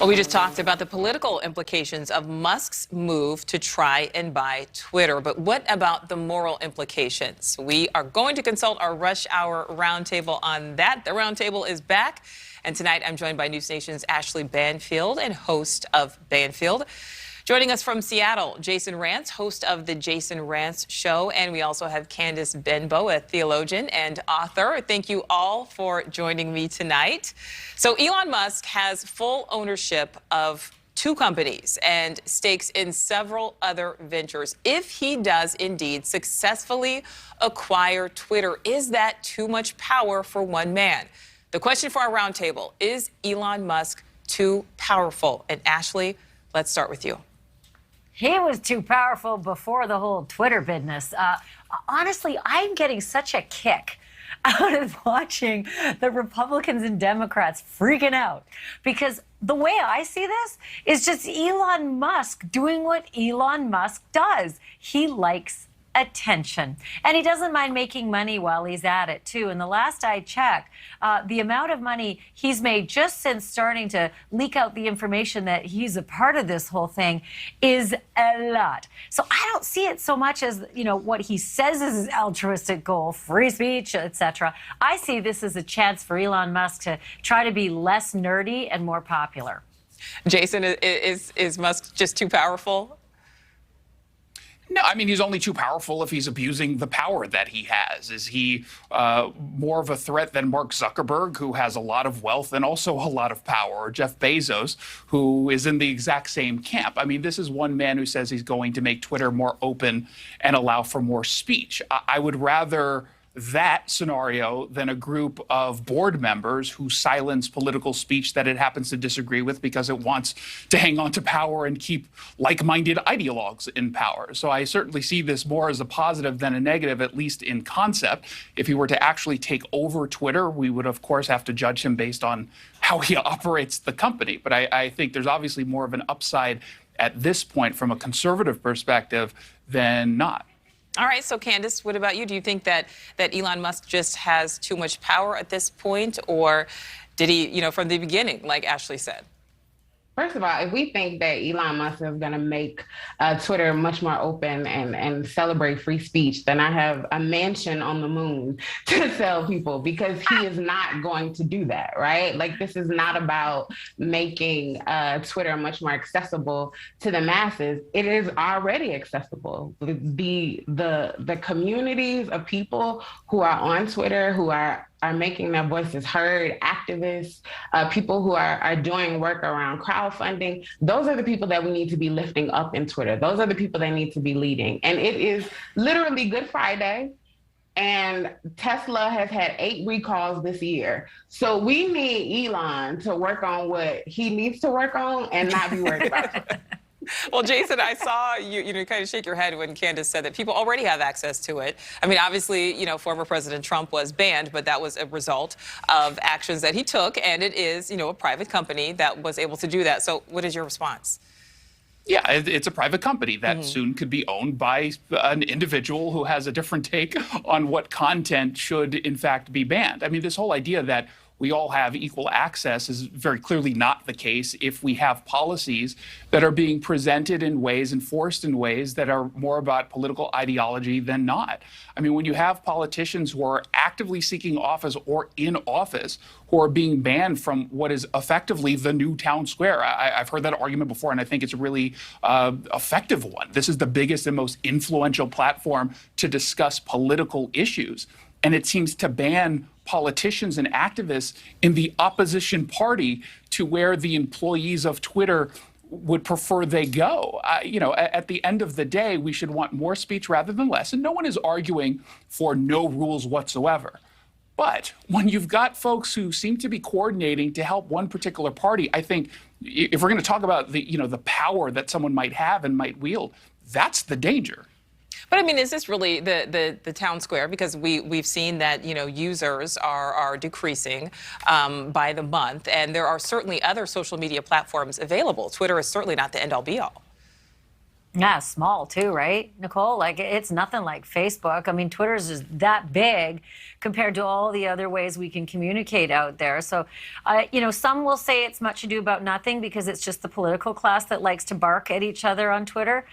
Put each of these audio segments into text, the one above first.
Well, we just talked about the political implications of Musk's move to try and buy Twitter. But what about the moral implications? We are going to consult our rush hour roundtable on that. The roundtable is back. And tonight I'm joined by NewsNation's Ashley Banfield and host of Banfield. Joining us from Seattle, Jason Rantz, host of The Jason Rantz Show. And we also have Candace Benbow, a theologian and author. Thank you all for joining me tonight. So Elon Musk has full ownership of 2 companies and stakes in several other ventures. If he does indeed successfully acquire Twitter, is that too much power for one man? The question for our roundtable, is Elon Musk too powerful? And Ashley, let's start with you. He was too powerful before the whole Twitter business. Honestly, I'm getting such a kick out of watching the Republicans and Democrats freaking out, because the way I see this is just Elon Musk doing what Elon Musk does. He likes attention, and he doesn't mind making money while he's at it too. And the last I checked, the amount of money he's made just since starting to leak out the information that he's a part of this whole thing is a lot. So I don't see it so much as, you know, what he says is his altruistic goal, free speech, etc. I see this as a chance for Elon Musk to try to be less nerdy and more popular. Jason, is Musk just too powerful? No, I mean, he's only too powerful if he's abusing the power that he has. Is he more of a threat than Mark Zuckerberg, who has a lot of wealth and also a lot of power, or Jeff Bezos, who is in the exact same camp? I mean, this is one man who says he's going to make Twitter more open and allow for more speech. I would rather that scenario than a group of board members who silence political speech that it happens to disagree with because it wants to hang on to power and keep like-minded ideologues in power. So I certainly see this more as a positive than a negative, at least in concept. If he were to actually take over Twitter, we would, of course, have to judge him based on how he operates the company. But I think there's obviously more of an upside at this point from a conservative perspective than not. All right, so Candace, what about you? Do you think that Elon Musk just has too much power at this point, or did he, you know, from the beginning, like Ashley said? First of all, if we think that Elon Musk is going to make Twitter much more open and celebrate free speech, then I have a mansion on the moon to sell people, because he is not going to do that, right? Like, this is not about making Twitter much more accessible to the masses. It is already accessible. The communities of people who are on Twitter, who are making their voices heard, activists, people who are doing work around crowdfunding. Those are the people that we need to be lifting up in Twitter. Those are the people that need to be leading. And it is literally Good Friday, and Tesla has had 8 recalls this year. So we need Elon to work on what he needs to work on and not be worried about it. Well, Jason, I saw you kind of shake your head when Candace said that people already have access to it. I mean, obviously, you know, former President Trump was banned, but that was a result of actions that he took, and it is, you know, a private company that was able to do that. So what is your response? Yeah, it's a private company that soon could be owned by an individual who has a different take on what content should, in fact, be banned. I mean, this whole idea that we all have equal access is very clearly not the case if we have policies that are being presented in ways, enforced in ways that are more about political ideology than not. I mean, when you have politicians who are actively seeking office or in office who are being banned from what is effectively the new town square. I've heard that argument before, and I think it's a really effective one. This is the biggest and most influential platform to discuss political issues. And it seems to ban politicians and activists in the opposition party to where the employees of Twitter would prefer they go. You know, at the end of the day, we should want more speech rather than less. And no one is arguing for no rules whatsoever. But when you've got folks who seem to be coordinating to help one particular party, I think if we're going to talk about the power that someone might have and might wield, that's the danger. But I mean, is this really the town square? Because we've seen that, you know, users are decreasing by the month, and there are certainly other social media platforms available. Twitter is certainly not the end all be all. Yeah, small too, right, Nicole? Like, it's nothing like Facebook. I mean, Twitter's is that big compared to all the other ways we can communicate out there. So, some will say it's much ado about nothing because it's just the political class that likes to bark at each other on Twitter,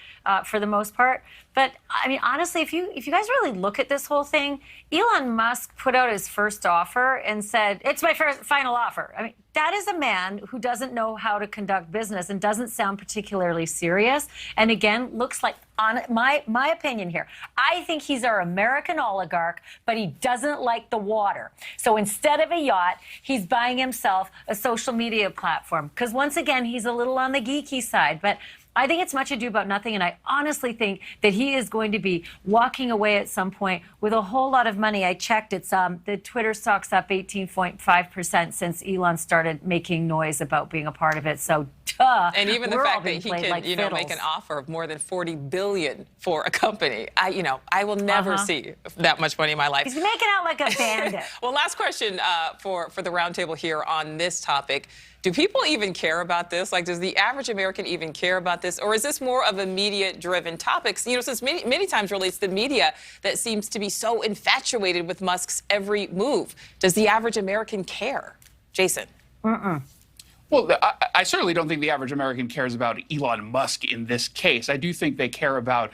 for the most part. But I mean, honestly, if you guys really look at this whole thing, Elon Musk put out his first offer and said, "It's my first final offer." I mean, that is a man who doesn't know how to conduct business and doesn't sound particularly serious. And again, looks like, on my opinion here, I think he's our American oligarch, but he doesn't like the water. So instead of a yacht, he's buying himself a social media platform. Because once again, he's a little on the geeky side. But I think it's much ado about nothing, and I honestly think that he is going to be walking away at some point with a whole lot of money. I checked; it's the Twitter stock's up 18.5% since Elon started making noise about being a part of it. So, and even the fact that he can, like make an offer of more than $40 billion for a company, I will never see that much money in my life. He's making out like a bandit. Well, last question for the roundtable here on this topic. Do people even care about this? Like, does the average American even care about this? Or is this more of a media-driven topic? Since many times, really, it's the media that seems to be so infatuated with Musk's every move. Does the average American care? Jason? Well, I certainly don't think the average American cares about Elon Musk in this case. I do think they care about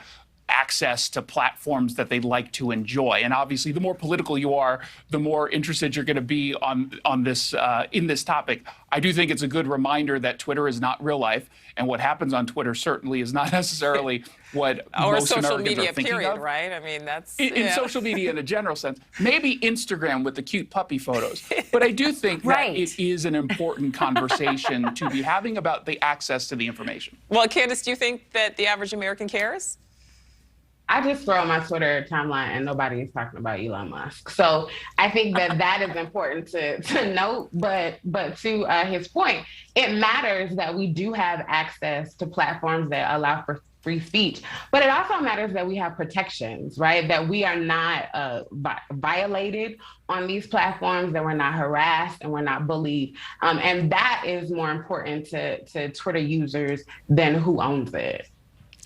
access to platforms that they'd like to enjoy. And obviously, the more political you are, the more interested you're going to be on this in this topic. I do think it's a good reminder that Twitter is not real life, and what happens on Twitter certainly is not necessarily what most social Americans media, are thinking period, of. right? I mean, that's in social media in a general sense. Maybe Instagram with the cute puppy photos. But I do think that it is an important conversation to be having about the access to the information. Well, Candace, do you think that the average American cares? I just throw on my Twitter timeline and nobody is talking about Elon Musk. So I think that is important to note. But to his point, it matters that we do have access to platforms that allow for free speech. But it also matters that we have protections, right? That we are not violated on these platforms, that we're not harassed and we're not bullied. And that is more important to Twitter users than who owns it.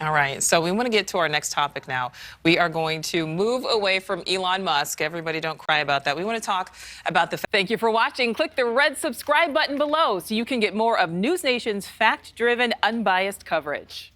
All right, so we want to get to our next topic now. We are going to move away from Elon Musk. Everybody don't cry about that. We want to talk about the... Thank you for watching. Click the red subscribe button below so you can get more of NewsNation's fact-driven, unbiased coverage.